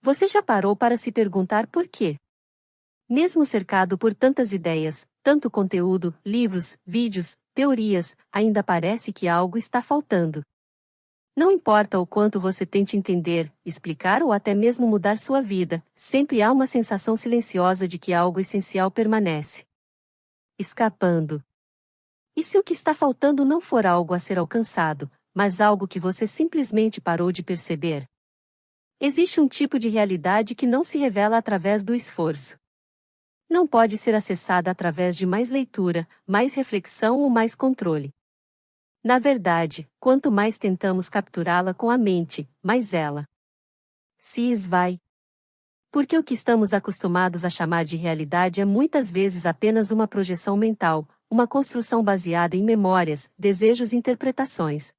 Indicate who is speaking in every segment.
Speaker 1: Você já parou para se perguntar por quê? Mesmo cercado por tantas ideias, tanto conteúdo, livros, vídeos, teorias, ainda parece que algo está faltando. Não importa o quanto você tente entender, explicar ou até mesmo mudar sua vida, sempre há uma sensação silenciosa de que algo essencial permanece escapando. E se o que está faltando não for algo a ser alcançado, mas algo que você simplesmente parou de perceber? Existe um tipo de realidade que não se revela através do esforço. Não pode ser acessada através de mais leitura, mais reflexão ou mais controle. Na verdade, quanto mais tentamos capturá-la com a mente, mais ela se esvai. Porque o que estamos acostumados a chamar de realidade é muitas vezes apenas uma projeção mental, uma construção baseada em memórias, desejos e interpretações.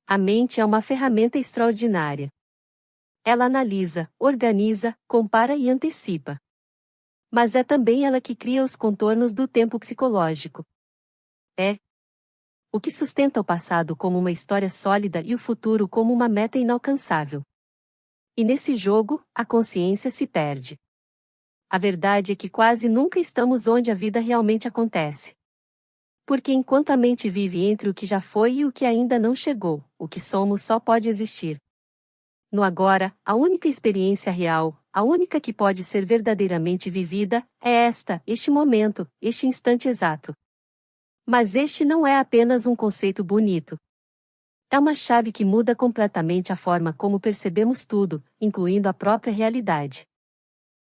Speaker 1: A mente é uma ferramenta extraordinária. Ela analisa, organiza, compara e antecipa. Mas é também ela que cria os contornos do tempo psicológico. É o que sustenta o passado como uma história sólida e o futuro como uma meta inalcançável. E nesse jogo, a consciência se perde. A verdade é que quase nunca estamos onde a vida realmente acontece. Porque enquanto a mente vive entre o que já foi e o que ainda não chegou, o que somos só pode existir. No agora, a única experiência real, a única que pode ser verdadeiramente vivida, é este momento, este instante exato. Mas este não é apenas um conceito bonito. É uma chave que muda completamente a forma como percebemos tudo, incluindo a própria realidade.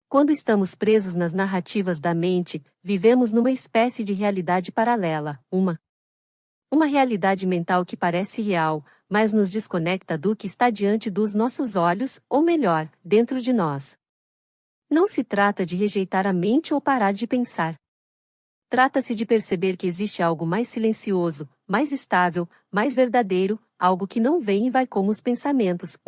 Speaker 1: Quando estamos presos nas narrativas da mente, vivemos numa espécie de realidade paralela, uma realidade mental que parece real, mas nos desconecta do que está diante dos nossos olhos, ou melhor, dentro de nós. Não se trata de rejeitar a mente ou parar de pensar. Trata-se de perceber que existe algo mais silencioso, mais estável, mais verdadeiro, algo que não vem e vai como os pensamentos,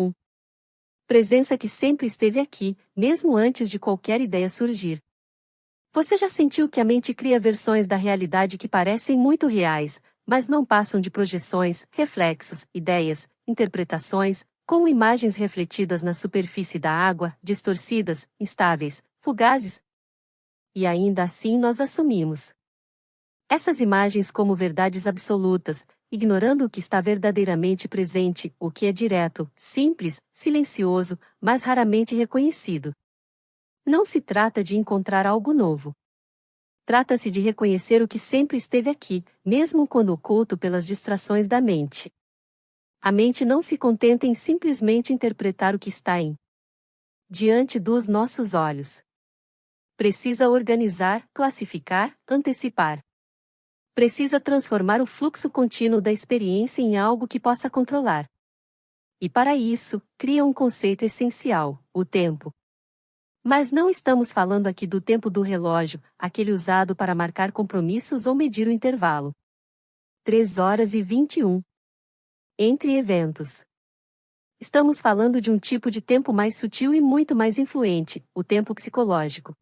Speaker 1: presença que sempre esteve aqui, mesmo antes de qualquer ideia surgir. Você já sentiu que a mente cria versões da realidade que parecem muito reais, mas não passam de projeções, reflexos, ideias, interpretações, como imagens refletidas na superfície da água, distorcidas, instáveis, fugazes? E ainda assim nós assumimos essas imagens como verdades absolutas, ignorando o que está verdadeiramente presente, o que é direto, simples, silencioso, mas raramente reconhecido. Não se trata de encontrar algo novo. Trata-se de reconhecer o que sempre esteve aqui, mesmo quando oculto pelas distrações da mente. A mente não se contenta em simplesmente interpretar o que está diante dos nossos olhos. Precisa organizar, classificar, antecipar. Precisa transformar o fluxo contínuo da experiência em algo que possa controlar. E para isso, cria um conceito essencial: o tempo. Mas não estamos falando aqui do tempo do relógio, aquele usado para marcar compromissos ou medir o intervalo. 3h21. Entre eventos. Estamos falando de um tipo de tempo mais sutil e muito mais influente, o tempo psicológico.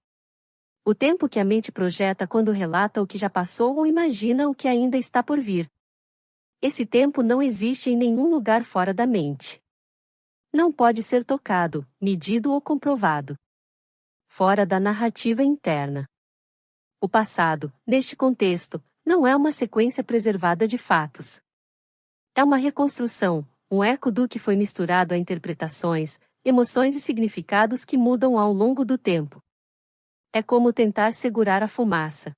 Speaker 1: O tempo que a mente projeta quando relata o que já passou ou imagina o que ainda está por vir. Esse tempo não existe em nenhum lugar fora da mente. Não pode ser tocado, medido ou comprovado. Fora da narrativa interna. O passado, neste contexto, não é uma sequência preservada de fatos. É uma reconstrução, um eco do que foi misturado a interpretações, emoções e significados que mudam ao longo do tempo. É como tentar segurar a fumaça.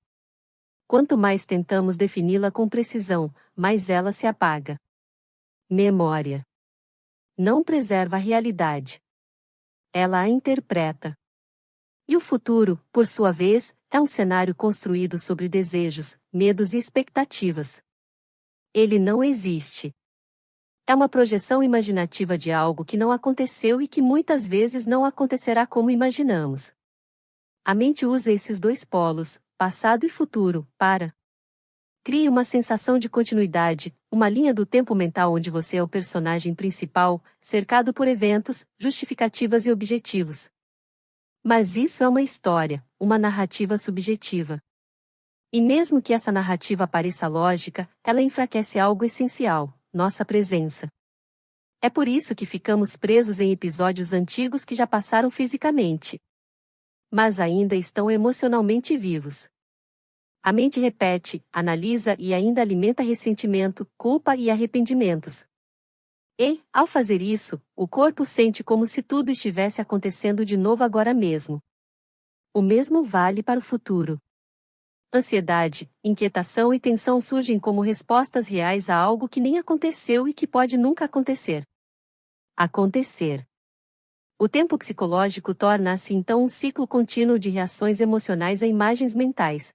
Speaker 1: Quanto mais tentamos defini-la com precisão, mais ela se apaga. Memória. Não preserva a realidade. Ela a interpreta. E o futuro, por sua vez, é um cenário construído sobre desejos, medos e expectativas. Ele não existe. É uma projeção imaginativa de algo que não aconteceu e que muitas vezes não acontecerá como imaginamos. A mente usa esses dois polos, passado e futuro, para criar uma sensação de continuidade, uma linha do tempo mental onde você é o personagem principal, cercado por eventos, justificativas e objetivos. Mas isso é uma história, uma narrativa subjetiva. E mesmo que essa narrativa pareça lógica, ela enfraquece algo essencial: nossa presença. É por isso que ficamos presos em episódios antigos que já passaram fisicamente, mas ainda estão emocionalmente vivos. A mente repete, analisa e ainda alimenta ressentimento, culpa e arrependimentos. E, ao fazer isso, o corpo sente como se tudo estivesse acontecendo de novo agora mesmo. O mesmo vale para o futuro. Ansiedade, inquietação e tensão surgem como respostas reais a algo que nem aconteceu e que pode nunca acontecer. Acontecer. O tempo psicológico torna-se então um ciclo contínuo de reações emocionais a imagens mentais.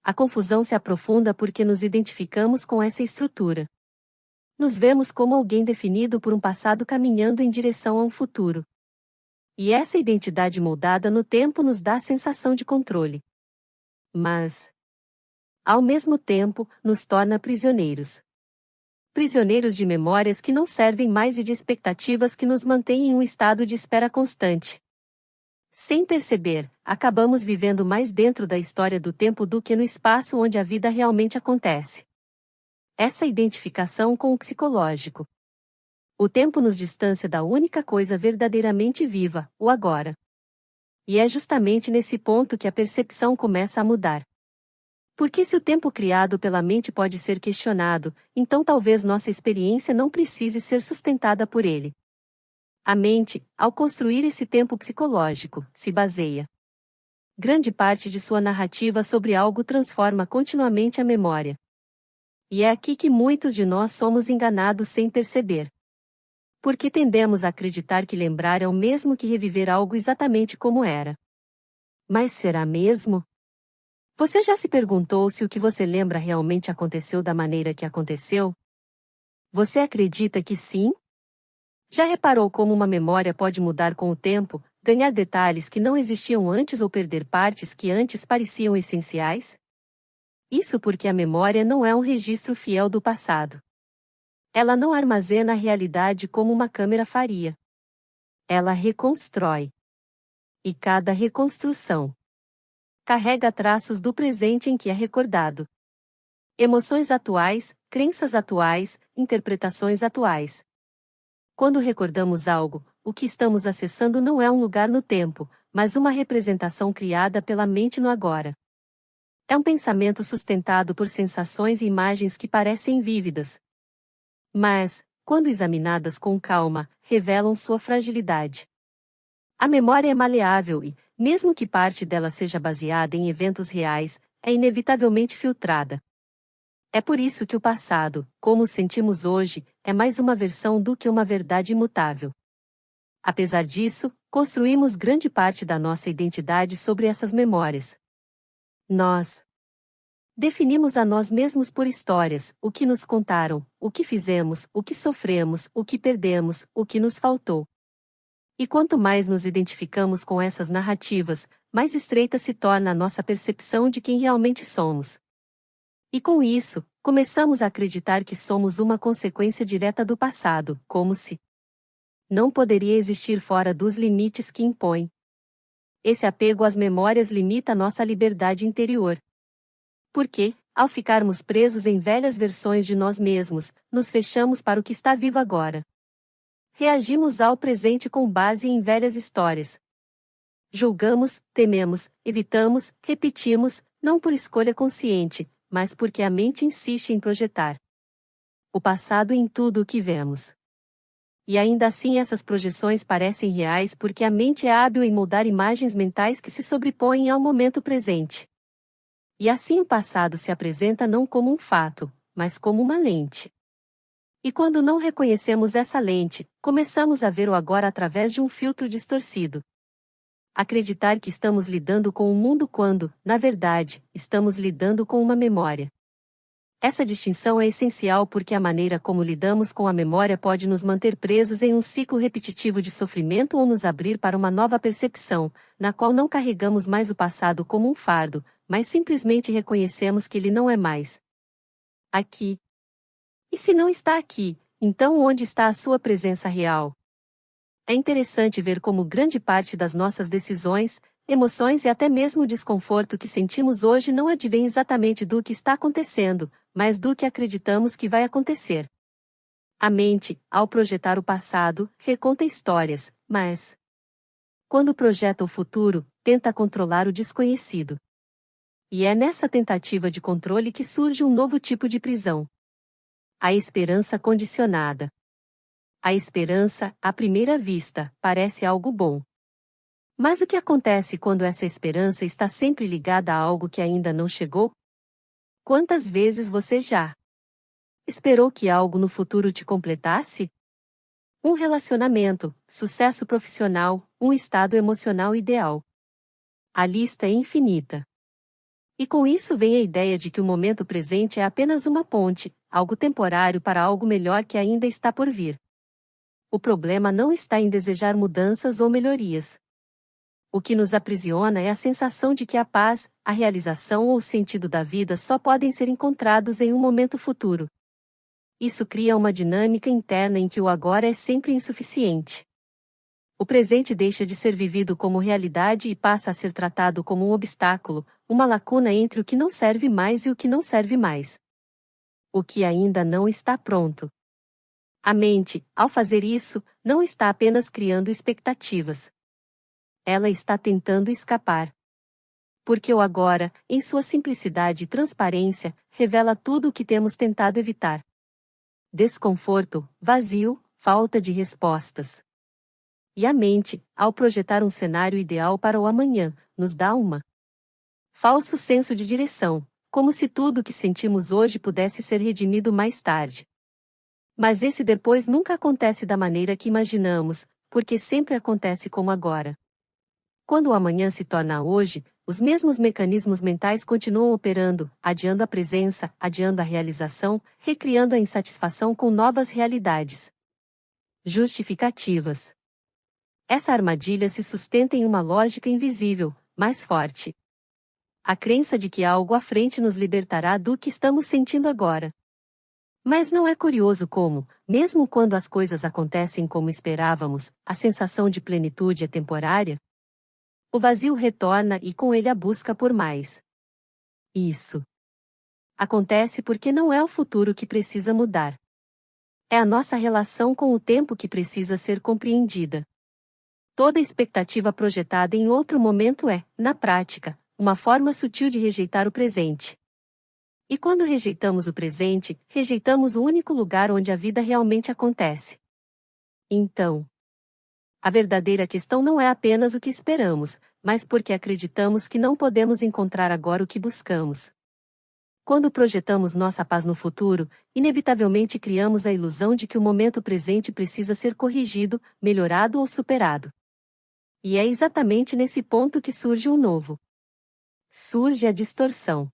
Speaker 1: A confusão se aprofunda porque nos identificamos com essa estrutura. Nos vemos como alguém definido por um passado caminhando em direção a um futuro. E essa identidade moldada no tempo nos dá a sensação de controle. Mas, ao mesmo tempo, nos torna prisioneiros. Prisioneiros de memórias que não servem mais e de expectativas que nos mantêm em um estado de espera constante. Sem perceber, acabamos vivendo mais dentro da história do tempo do que no espaço onde a vida realmente acontece. Essa identificação com o psicológico. O tempo nos distancia da única coisa verdadeiramente viva, o agora. E é justamente nesse ponto que a percepção começa a mudar. Porque se o tempo criado pela mente pode ser questionado, então talvez nossa experiência não precise ser sustentada por ele. A mente, ao construir esse tempo psicológico, se baseia. Grande parte de sua narrativa sobre algo transforma continuamente a memória. E é aqui que muitos de nós somos enganados sem perceber. Porque tendemos a acreditar que lembrar é o mesmo que reviver algo exatamente como era. Mas será mesmo? Você já se perguntou se o que você lembra realmente aconteceu da maneira que aconteceu? Você acredita que sim? Já reparou como uma memória pode mudar com o tempo, ganhar detalhes que não existiam antes ou perder partes que antes pareciam essenciais? Isso porque a memória não é um registro fiel do passado. Ela não armazena a realidade como uma câmera faria. Ela reconstrói. E cada reconstrução carrega traços do presente em que é recordado. Emoções atuais, crenças atuais, interpretações atuais. Quando recordamos algo, o que estamos acessando não é um lugar no tempo, mas uma representação criada pela mente no agora. É um pensamento sustentado por sensações e imagens que parecem vívidas. Mas, quando examinadas com calma, revelam sua fragilidade. A memória é maleável e, mesmo que parte dela seja baseada em eventos reais, é inevitavelmente filtrada. É por isso que o passado, como o sentimos hoje, é mais uma versão do que uma verdade imutável. Apesar disso, construímos grande parte da nossa identidade sobre essas memórias. Nós definimos a nós mesmos por histórias, o que nos contaram, o que fizemos, o que sofremos, o que perdemos, o que nos faltou. E quanto mais nos identificamos com essas narrativas, mais estreita se torna a nossa percepção de quem realmente somos. E com isso, começamos a acreditar que somos uma consequência direta do passado, como se não poderia existir fora dos limites que impõe. Esse apego às memórias limita nossa liberdade interior. Porque, ao ficarmos presos em velhas versões de nós mesmos, nos fechamos para o que está vivo agora. Reagimos ao presente com base em velhas histórias. Julgamos, tememos, evitamos, repetimos, não por escolha consciente, mas porque a mente insiste em projetar o passado em tudo o que vemos. E ainda assim essas projeções parecem reais porque a mente é hábil em moldar imagens mentais que se sobrepõem ao momento presente. E assim o passado se apresenta não como um fato, mas como uma lente. E quando não reconhecemos essa lente, começamos a ver o agora através de um filtro distorcido. Acreditar que estamos lidando com o mundo quando, na verdade, estamos lidando com uma memória. Essa distinção é essencial porque a maneira como lidamos com a memória pode nos manter presos em um ciclo repetitivo de sofrimento ou nos abrir para uma nova percepção, na qual não carregamos mais o passado como um fardo, mas simplesmente reconhecemos que ele não é mais aqui. E se não está aqui, então onde está a sua presença real? É interessante ver como grande parte das nossas decisões, emoções e até mesmo o desconforto que sentimos hoje não advém exatamente do que está acontecendo, mas do que acreditamos que vai acontecer. A mente, ao projetar o passado, reconta histórias, mas, quando projeta o futuro, tenta controlar o desconhecido. E é nessa tentativa de controle que surge um novo tipo de prisão. A esperança condicionada. A esperança, à primeira vista, parece algo bom. Mas o que acontece quando essa esperança está sempre ligada a algo que ainda não chegou? Quantas vezes você já esperou que algo no futuro te completasse? Um relacionamento, sucesso profissional, um estado emocional ideal. A lista é infinita. E com isso vem a ideia de que o momento presente é apenas uma ponte, algo temporário para algo melhor que ainda está por vir. O problema não está em desejar mudanças ou melhorias. O que nos aprisiona é a sensação de que a paz, a realização ou o sentido da vida só podem ser encontrados em um momento futuro. Isso cria uma dinâmica interna em que o agora é sempre insuficiente. O presente deixa de ser vivido como realidade e passa a ser tratado como um obstáculo, uma lacuna entre o que não serve mais e o que não serve mais. O que ainda não está pronto. A mente, ao fazer isso, não está apenas criando expectativas. Ela está tentando escapar. Porque o agora, em sua simplicidade e transparência, revela tudo o que temos tentado evitar. Desconforto, vazio, falta de respostas. E a mente, ao projetar um cenário ideal para o amanhã, nos dá uma falso senso de direção, como se tudo o que sentimos hoje pudesse ser redimido mais tarde. Mas esse depois nunca acontece da maneira que imaginamos, porque sempre acontece como agora. Quando o amanhã se torna hoje, os mesmos mecanismos mentais continuam operando, adiando a presença, adiando a realização, recriando a insatisfação com novas realidades. Justificativas. Essa armadilha se sustenta em uma lógica invisível, mais forte. A crença de que algo à frente nos libertará do que estamos sentindo agora. Mas não é curioso como, mesmo quando as coisas acontecem como esperávamos, a sensação de plenitude é temporária? O vazio retorna e com ele a busca por mais. Isso acontece porque não é o futuro que precisa mudar. É a nossa relação com o tempo que precisa ser compreendida. Toda expectativa projetada em outro momento é, na prática, uma forma sutil de rejeitar o presente. E quando rejeitamos o presente, rejeitamos o único lugar onde a vida realmente acontece. Então, a verdadeira questão não é apenas o que esperamos, mas porque acreditamos que não podemos encontrar agora o que buscamos. Quando projetamos nossa paz no futuro, inevitavelmente criamos a ilusão de que o momento presente precisa ser corrigido, melhorado ou superado. E é exatamente nesse ponto que surge um novo. Surge a distorção.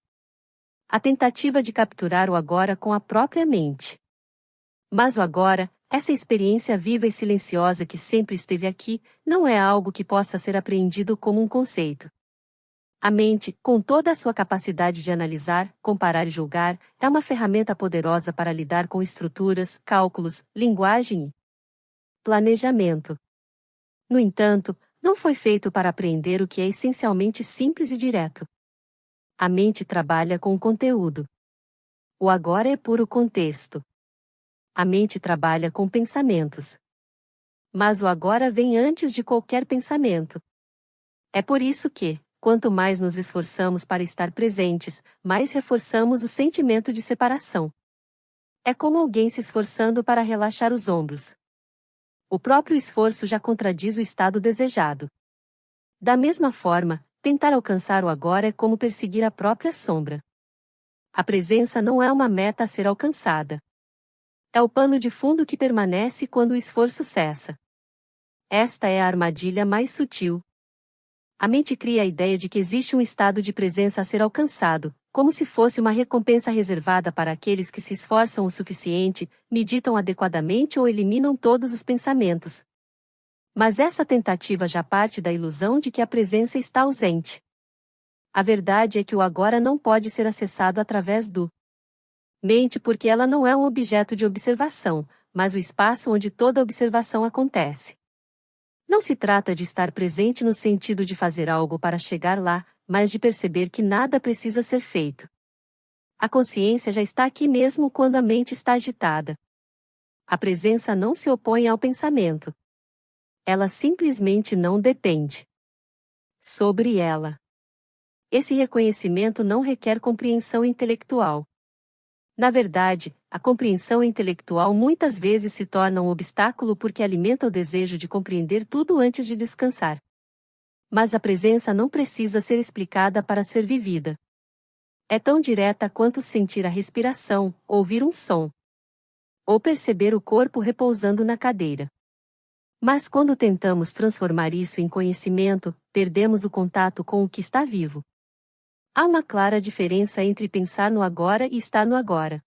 Speaker 1: A tentativa de capturar o agora com a própria mente. Mas o agora, essa experiência viva e silenciosa que sempre esteve aqui, não é algo que possa ser apreendido como um conceito. A mente, com toda a sua capacidade de analisar, comparar e julgar, é uma ferramenta poderosa para lidar com estruturas, cálculos, linguagem e planejamento. No entanto, não foi feito para aprender o que é essencialmente simples e direto. A mente trabalha com o conteúdo. O agora é puro contexto. A mente trabalha com pensamentos. Mas o agora vem antes de qualquer pensamento. É por isso que, quanto mais nos esforçamos para estar presentes, mais reforçamos o sentimento de separação. É como alguém se esforçando para relaxar os ombros. O próprio esforço já contradiz o estado desejado. Da mesma forma, tentar alcançar o agora é como perseguir a própria sombra. A presença não é uma meta a ser alcançada. É o pano de fundo que permanece quando o esforço cessa. Esta é a armadilha mais sutil. A mente cria a ideia de que existe um estado de presença a ser alcançado, como se fosse uma recompensa reservada para aqueles que se esforçam o suficiente, meditam adequadamente ou eliminam todos os pensamentos. Mas essa tentativa já parte da ilusão de que a presença está ausente. A verdade é que o agora não pode ser acessado através do mente porque ela não é um objeto de observação, mas o espaço onde toda observação acontece. Não se trata de estar presente no sentido de fazer algo para chegar lá, mas de perceber que nada precisa ser feito. A consciência já está aqui mesmo quando a mente está agitada. A presença não se opõe ao pensamento. Ela simplesmente não depende sobre ela. Esse reconhecimento não requer compreensão intelectual. Na verdade, a compreensão intelectual muitas vezes se torna um obstáculo porque alimenta o desejo de compreender tudo antes de descansar. Mas a presença não precisa ser explicada para ser vivida. É tão direta quanto sentir a respiração, ouvir um som, ou perceber o corpo repousando na cadeira. Mas quando tentamos transformar isso em conhecimento, perdemos o contato com o que está vivo. Há uma clara diferença entre pensar no agora e estar no agora.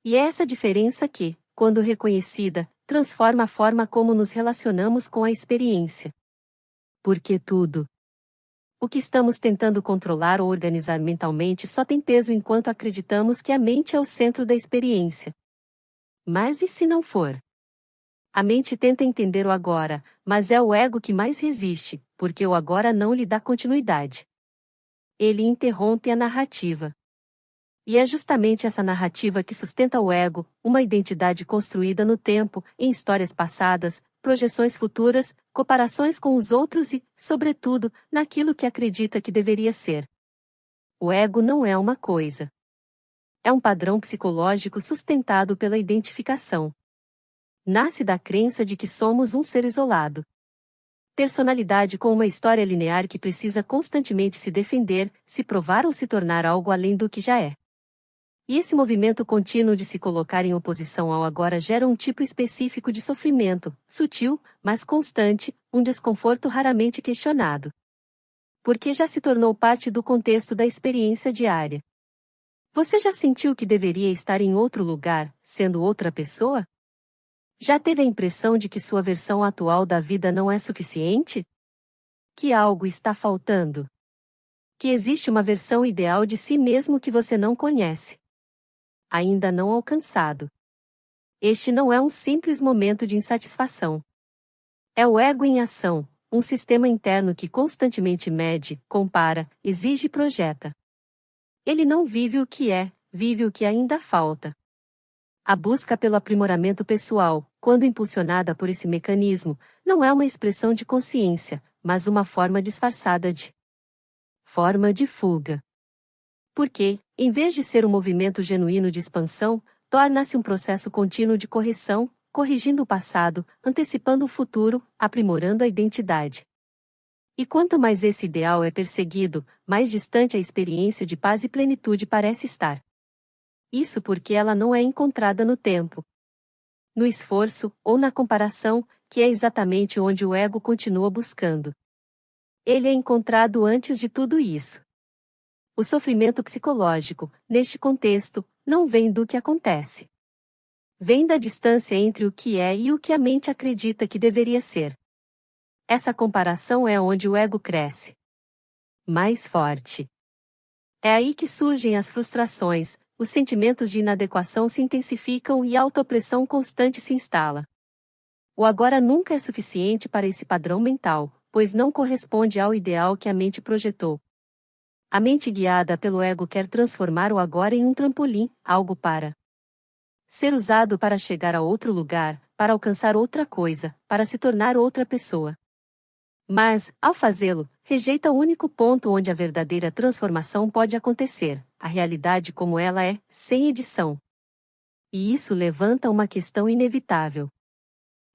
Speaker 1: E é essa diferença que, quando reconhecida, transforma a forma como nos relacionamos com a experiência. Porque tudo o que estamos tentando controlar ou organizar mentalmente só tem peso enquanto acreditamos que a mente é o centro da experiência. Mas e se não for? A mente tenta entender o agora, mas é o ego que mais resiste, porque o agora não lhe dá continuidade. Ele interrompe a narrativa. E é justamente essa narrativa que sustenta o ego, uma identidade construída no tempo, em histórias passadas, projeções futuras, comparações com os outros e, sobretudo, naquilo que acredita que deveria ser. O ego não é uma coisa. É um padrão psicológico sustentado pela identificação. Nasce da crença de que somos um ser isolado. Personalidade com uma história linear que precisa constantemente se defender, se provar ou se tornar algo além do que já é. E esse movimento contínuo de se colocar em oposição ao agora gera um tipo específico de sofrimento, sutil, mas constante, um desconforto raramente questionado. Porque já se tornou parte do contexto da experiência diária. Você já sentiu que deveria estar em outro lugar, sendo outra pessoa? Já teve a impressão de que sua versão atual da vida não é suficiente? Que algo está faltando? Que existe uma versão ideal de si mesmo que você não conhece? Ainda não alcançado. Este não é um simples momento de insatisfação. É o ego em ação, um sistema interno que constantemente mede, compara, exige e projeta. Ele não vive o que é, vive o que ainda falta. A busca pelo aprimoramento pessoal, quando impulsionada por esse mecanismo, não é uma expressão de consciência, mas uma forma disfarçada de fuga. Porque, em vez de ser um movimento genuíno de expansão, torna-se um processo contínuo de correção, corrigindo o passado, antecipando o futuro, aprimorando a identidade. E quanto mais esse ideal é perseguido, mais distante a experiência de paz e plenitude parece estar. Isso porque ela não é encontrada no tempo, no esforço, ou na comparação, que é exatamente onde o ego continua buscando. Ele é encontrado antes de tudo isso. O sofrimento psicológico, neste contexto, não vem do que acontece. Vem da distância entre o que é e o que a mente acredita que deveria ser. Essa comparação é onde o ego cresce mais forte. É aí que surgem as frustrações, os sentimentos de inadequação se intensificam e a autoopressão constante se instala. O agora nunca é suficiente para esse padrão mental, pois não corresponde ao ideal que a mente projetou. A mente guiada pelo ego quer transformar o agora em um trampolim, algo para ser usado para chegar a outro lugar, para alcançar outra coisa, para se tornar outra pessoa. Mas, ao fazê-lo, rejeita o único ponto onde a verdadeira transformação pode acontecer, a realidade como ela é, sem edição. E isso levanta uma questão inevitável.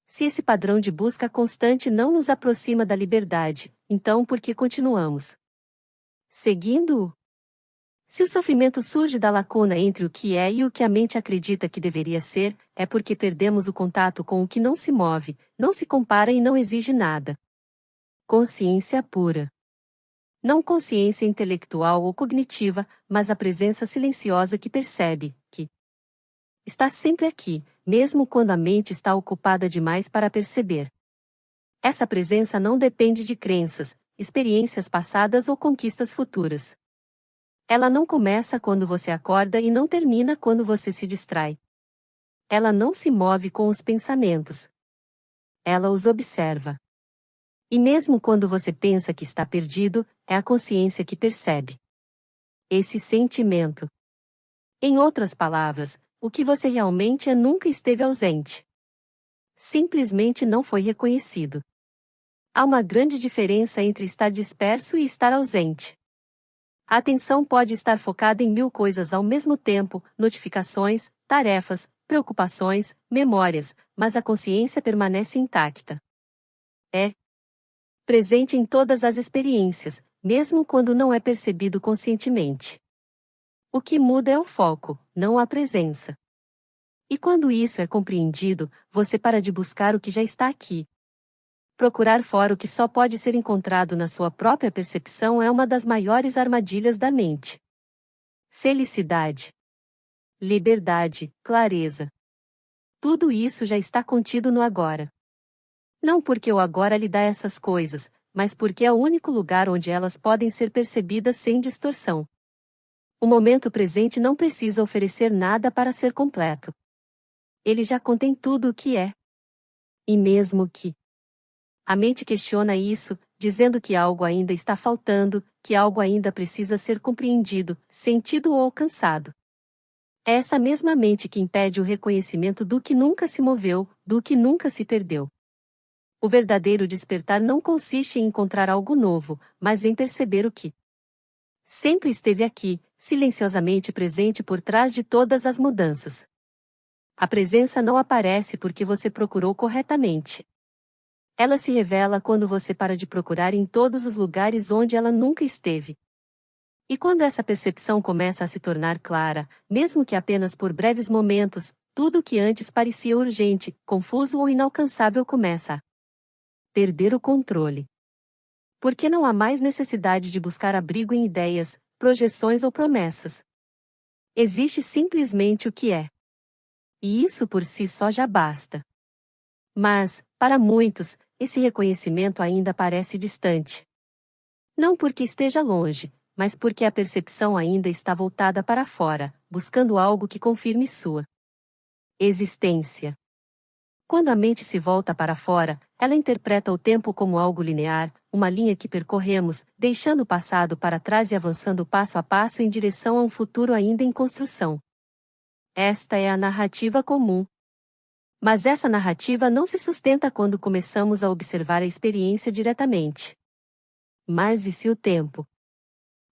Speaker 1: Se esse padrão de busca constante não nos aproxima da liberdade, então por que continuamos seguindo-o? Se o sofrimento surge da lacuna entre o que é e o que a mente acredita que deveria ser, é porque perdemos o contato com o que não se move, não se compara e não exige nada. Consciência pura. Não consciência intelectual ou cognitiva, mas a presença silenciosa que percebe, que está sempre aqui, mesmo quando a mente está ocupada demais para perceber. Essa presença não depende de crenças, experiências passadas ou conquistas futuras. Ela não começa quando você acorda e não termina quando você se distrai. Ela não se move com os pensamentos. Ela os observa. E mesmo quando você pensa que está perdido, é a consciência que percebe esse sentimento. Em outras palavras, O que você realmente é nunca esteve ausente. Simplesmente não foi reconhecido. Há uma grande diferença entre estar disperso e estar ausente. A atenção pode estar focada em 1000 coisas ao mesmo tempo, notificações, tarefas, preocupações, memórias, mas a consciência permanece intacta. É presente em todas as experiências, mesmo quando não é percebido conscientemente. O que muda é o foco, não a presença. E quando isso é compreendido, você para de buscar o que já está aqui. Procurar fora o que só pode ser encontrado na sua própria percepção é uma das maiores armadilhas da mente. Felicidade, liberdade, clareza. Tudo isso já está contido no agora. Não porque o agora lhe dá essas coisas, mas porque é o único lugar onde elas podem ser percebidas sem distorção. O momento presente não precisa oferecer nada para ser completo. Ele já contém tudo o que é. E mesmo que a mente questiona isso, dizendo que algo ainda está faltando, que algo ainda precisa ser compreendido, sentido ou alcançado. É essa mesma mente que impede o reconhecimento do que nunca se moveu, do que nunca se perdeu. O verdadeiro despertar não consiste em encontrar algo novo, mas em perceber o que sempre esteve aqui, silenciosamente presente por trás de todas as mudanças. A presença não aparece porque você procurou corretamente. Ela se revela quando você para de procurar em todos os lugares onde ela nunca esteve. E quando essa percepção começa a se tornar clara, mesmo que apenas por breves momentos, tudo o que antes parecia urgente, confuso ou inalcançável começa a perder o controle. Porque não há mais necessidade de buscar abrigo em ideias, projeções ou promessas. Existe simplesmente o que é. E isso por si só já basta. Mas, para muitos, esse reconhecimento ainda parece distante. Não porque esteja longe, mas porque a percepção ainda está voltada para fora, buscando algo que confirme sua existência. Quando a mente se volta para fora, ela interpreta o tempo como algo linear, uma linha que percorremos, deixando o passado para trás e avançando passo a passo em direção a um futuro ainda em construção. Esta é a narrativa comum. Mas essa narrativa não se sustenta quando começamos a observar a experiência diretamente. Mas e se o tempo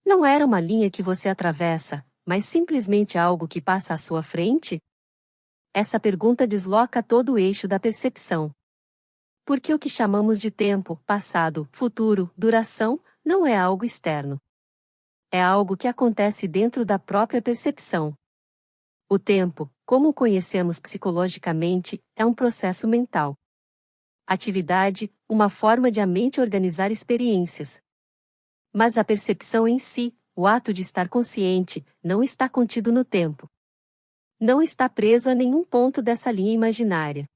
Speaker 1: não era uma linha que você atravessa, mas simplesmente algo que passa à sua frente? Essa pergunta desloca todo o eixo da percepção. Porque o que chamamos de tempo, passado, futuro, duração, não é algo externo. É algo que acontece dentro da própria percepção. O tempo, como o conhecemos psicologicamente, é um processo mental. Atividade, uma forma de a mente organizar experiências. Mas a percepção em si, o ato de estar consciente, não está contido no tempo. Não está preso a nenhum ponto dessa linha imaginária.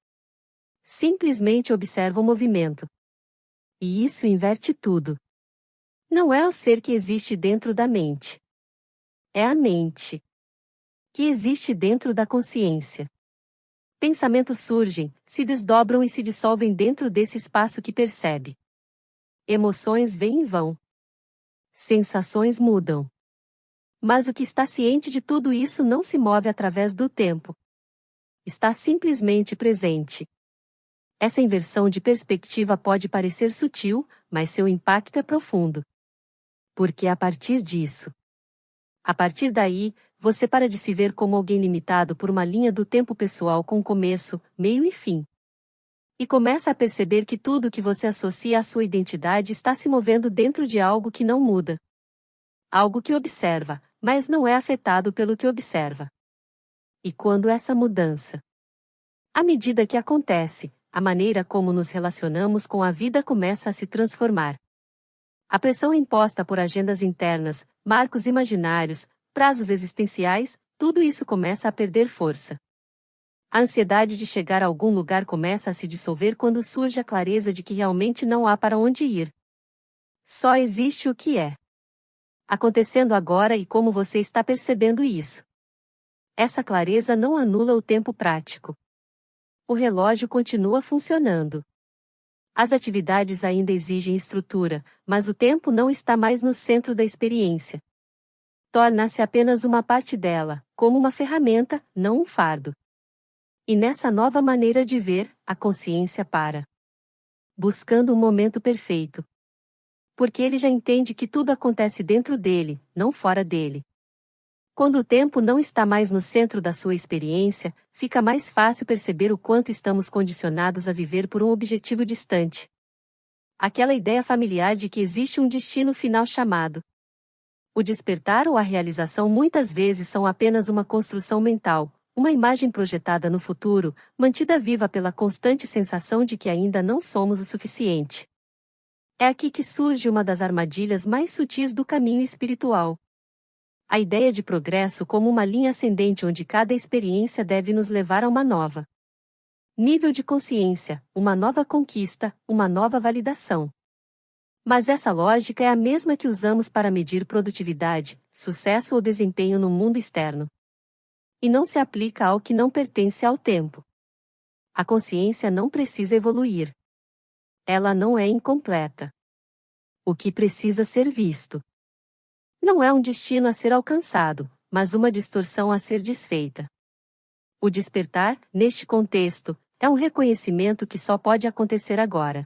Speaker 1: Simplesmente observa o movimento. E isso inverte tudo. Não é o ser que existe dentro da mente. É a mente que existe dentro da consciência. Pensamentos surgem, se desdobram e se dissolvem dentro desse espaço que percebe. Emoções vêm e vão. Sensações mudam. Mas o que está ciente de tudo isso não se move através do tempo. Está simplesmente presente. Essa inversão de perspectiva pode parecer sutil, mas seu impacto é profundo. Porque a partir daí, você para de se ver como alguém limitado por uma linha do tempo pessoal com começo, meio e fim. E começa a perceber que tudo que você associa à sua identidade está se movendo dentro de algo que não muda. Algo que observa, mas não é afetado pelo que observa. E quando essa mudança, à medida que acontece, a maneira como nos relacionamos com a vida começa a se transformar. A pressão imposta por agendas internas, marcos imaginários, prazos existenciais, tudo isso começa a perder força. A ansiedade de chegar a algum lugar começa a se dissolver quando surge a clareza de que realmente não há para onde ir. Só existe o que é. Acontecendo agora e como você está percebendo isso. Essa clareza não anula o tempo prático. O relógio continua funcionando. As atividades ainda exigem estrutura, mas o tempo não está mais no centro da experiência. Torna-se apenas uma parte dela, como uma ferramenta, não um fardo. E nessa nova maneira de ver, a consciência para, buscando um momento perfeito. Porque ele já entende que tudo acontece dentro dele, não fora dele. Quando o tempo não está mais no centro da sua experiência, fica mais fácil perceber o quanto estamos condicionados a viver por um objetivo distante. Aquela ideia familiar de que existe um destino final chamado. O despertar ou a realização muitas vezes são apenas uma construção mental, uma imagem projetada no futuro, mantida viva pela constante sensação de que ainda não somos o suficiente. É aqui que surge uma das armadilhas mais sutis do caminho espiritual. A ideia de progresso como uma linha ascendente onde cada experiência deve nos levar a uma nova nível de consciência, uma nova conquista, uma nova validação. Mas essa lógica é a mesma que usamos para medir produtividade, sucesso ou desempenho no mundo externo. E não se aplica ao que não pertence ao tempo. A consciência não precisa evoluir. Ela não é incompleta. O que precisa ser visto não é um destino a ser alcançado, mas uma distorção a ser desfeita. O despertar, neste contexto, é um reconhecimento que só pode acontecer agora.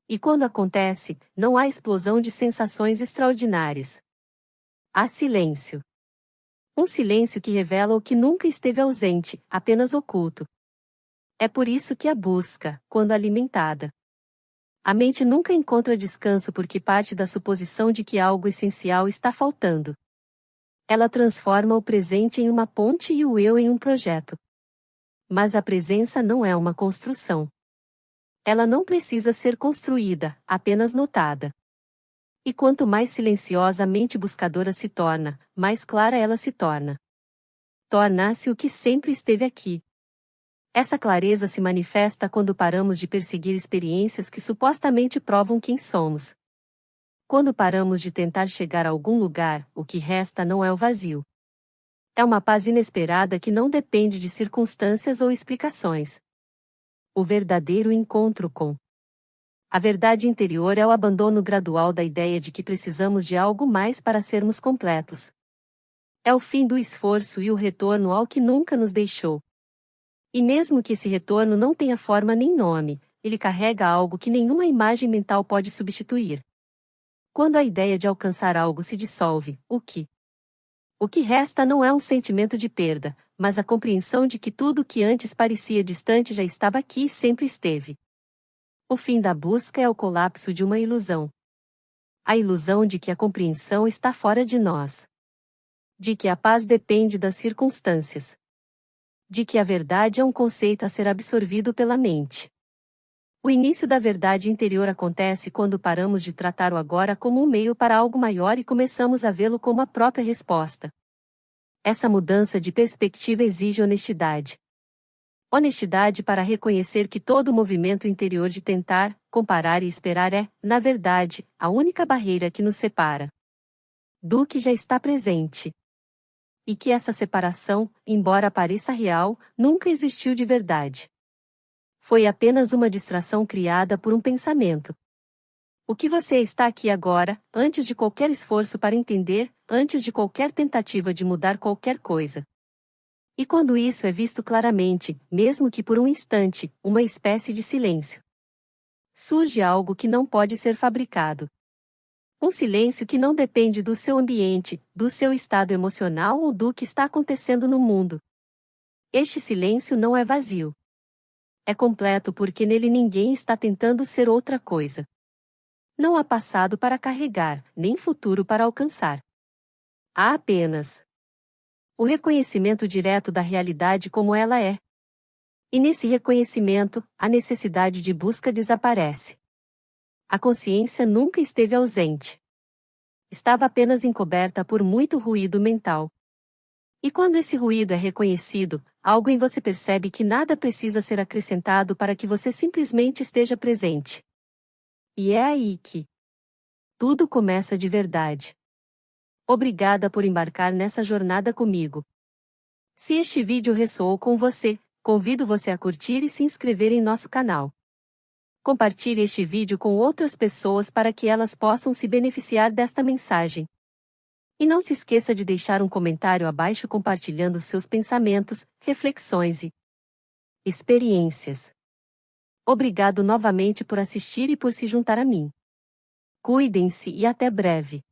Speaker 1: E quando acontece, não há explosão de sensações extraordinárias. Há silêncio. Um silêncio que revela o que nunca esteve ausente, apenas oculto. É por isso que a busca, quando alimentada, a mente nunca encontra descanso porque parte da suposição de que algo essencial está faltando. Ela transforma o presente em uma ponte e o eu em um projeto. Mas a presença não é uma construção. Ela não precisa ser construída, apenas notada. E quanto mais silenciosa a mente buscadora se torna, mais clara ela se torna. Torna-se o que sempre esteve aqui. Essa clareza se manifesta quando paramos de perseguir experiências que supostamente provam quem somos. Quando paramos de tentar chegar a algum lugar, o que resta não é o vazio. É uma paz inesperada que não depende de circunstâncias ou explicações. O verdadeiro encontro com a verdade interior é o abandono gradual da ideia de que precisamos de algo mais para sermos completos. É o fim do esforço e o retorno ao que nunca nos deixou. E mesmo que esse retorno não tenha forma nem nome, ele carrega algo que nenhuma imagem mental pode substituir. Quando a ideia de alcançar algo se dissolve, o que resta não é um sentimento de perda, mas a compreensão de que tudo o que antes parecia distante já estava aqui e sempre esteve. O fim da busca é o colapso de uma ilusão. A ilusão de que a compreensão está fora de nós. De que a paz depende das circunstâncias. De que a verdade é um conceito a ser absorvido pela mente. O início da verdade interior acontece quando paramos de tratar o agora como um meio para algo maior e começamos a vê-lo como a própria resposta. Essa mudança de perspectiva exige honestidade. Honestidade para reconhecer que todo o movimento interior de tentar, comparar e esperar é, na verdade, a única barreira que nos separa do que já está presente. E que essa separação, embora pareça real, nunca existiu de verdade. Foi apenas uma distração criada por um pensamento. O que você está aqui agora, antes de qualquer esforço para entender, antes de qualquer tentativa de mudar qualquer coisa. E quando isso é visto claramente, mesmo que por um instante, uma espécie de silêncio, surge algo que não pode ser fabricado. Um silêncio que não depende do seu ambiente, do seu estado emocional ou do que está acontecendo no mundo. Este silêncio não é vazio. É completo porque nele ninguém está tentando ser outra coisa. Não há passado para carregar, nem futuro para alcançar. Há apenas o reconhecimento direto da realidade como ela é. E nesse reconhecimento, a necessidade de busca desaparece. A consciência nunca esteve ausente. Estava apenas encoberta por muito ruído mental. E quando esse ruído é reconhecido, algo em você percebe que nada precisa ser acrescentado para que você simplesmente esteja presente. E é aí que tudo começa de verdade. Obrigada por embarcar nessa jornada comigo. Se este vídeo ressoou com você, convido você a curtir e se inscrever em nosso canal. Compartilhe este vídeo com outras pessoas para que elas possam se beneficiar desta mensagem. E não se esqueça de deixar um comentário abaixo compartilhando seus pensamentos, reflexões e experiências. Obrigado novamente por assistir e por se juntar a mim. Cuidem-se e até breve.